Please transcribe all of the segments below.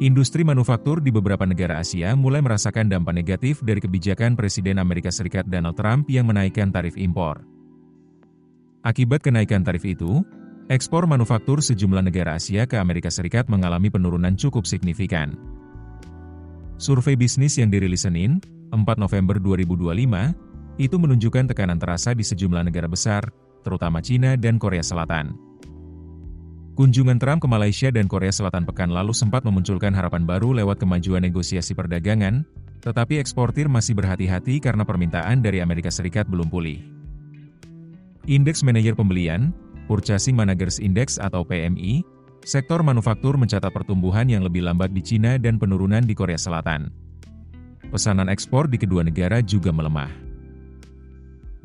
Industri manufaktur di beberapa negara Asia mulai merasakan dampak negatif dari kebijakan Presiden Amerika Serikat Donald Trump yang menaikkan tarif impor. Akibat kenaikan tarif itu, ekspor manufaktur sejumlah negara Asia ke Amerika Serikat mengalami penurunan cukup signifikan. Survei bisnis yang dirilis Senin, 4 November 2025, itu menunjukkan tekanan terasa di sejumlah negara besar, terutama China dan Korea Selatan. Kunjungan Trump ke Malaysia dan Korea Selatan pekan lalu sempat memunculkan harapan baru lewat kemajuan negosiasi perdagangan, tetapi eksportir masih berhati-hati karena permintaan dari Amerika Serikat belum pulih. Indeks Manajer Pembelian, Purchasing Managers Index atau PMI, sektor manufaktur mencatat pertumbuhan yang lebih lambat di China dan penurunan di Korea Selatan. Pesanan ekspor di kedua negara juga melemah.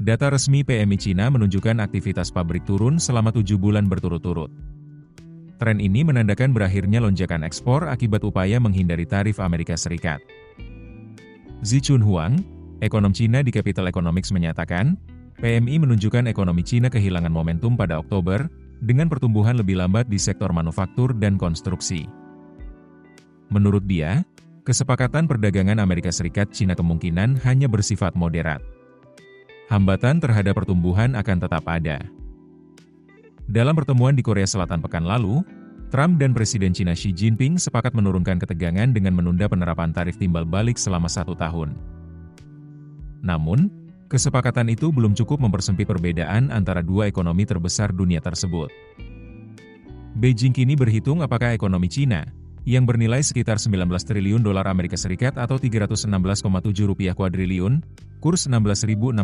Data resmi PMI China menunjukkan aktivitas pabrik turun selama 7 bulan berturut-turut. Tren ini menandakan berakhirnya lonjakan ekspor akibat upaya menghindari tarif Amerika Serikat. Zi Chunhuang, ekonom China di Capital Economics menyatakan, PMI menunjukkan ekonomi China kehilangan momentum pada Oktober, dengan pertumbuhan lebih lambat di sektor manufaktur dan konstruksi. Menurut dia, kesepakatan perdagangan Amerika Serikat-China kemungkinan hanya bersifat moderat. Hambatan terhadap pertumbuhan akan tetap ada. Dalam pertemuan di Korea Selatan pekan lalu, Trump dan Presiden China Xi Jinping sepakat menurunkan ketegangan dengan menunda penerapan tarif timbal balik selama 1 tahun. Namun, kesepakatan itu belum cukup mempersempit perbedaan antara dua ekonomi terbesar dunia tersebut. Beijing kini berhitung apakah ekonomi China, yang bernilai sekitar 19 triliun dolar Amerika Serikat atau 316,7 rupiah kuadriliun, kurs 16.670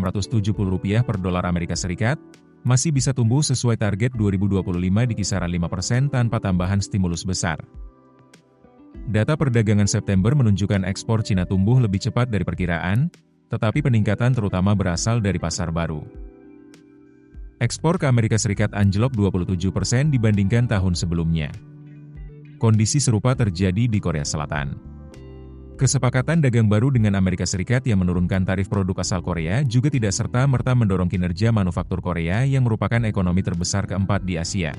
rupiah per dolar Amerika Serikat, masih bisa tumbuh sesuai target 2025 di kisaran 5% tanpa tambahan stimulus besar. Data perdagangan September menunjukkan ekspor China tumbuh lebih cepat dari perkiraan, tetapi peningkatan terutama berasal dari pasar baru. Ekspor ke Amerika Serikat anjlok 27% dibandingkan tahun sebelumnya. Kondisi serupa terjadi di Korea Selatan. Kesepakatan dagang baru dengan Amerika Serikat yang menurunkan tarif produk asal Korea juga tidak serta-merta mendorong kinerja manufaktur Korea yang merupakan ekonomi terbesar keempat di Asia.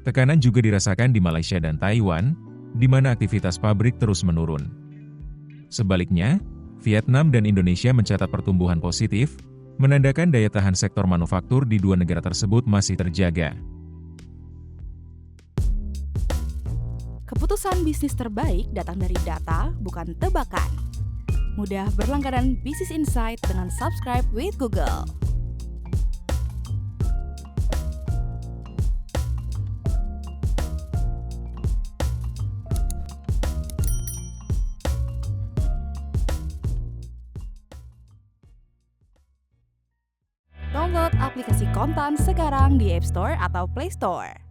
Tekanan juga dirasakan di Malaysia dan Taiwan, di mana aktivitas pabrik terus menurun. Sebaliknya, Vietnam dan Indonesia mencatat pertumbuhan positif, menandakan daya tahan sektor manufaktur di dua negara tersebut masih terjaga. Keputusan bisnis terbaik datang dari data, bukan tebakan. Mudah berlangganan Business Insight dengan subscribe with Google. Download aplikasi Kontan sekarang di App Store atau Play Store.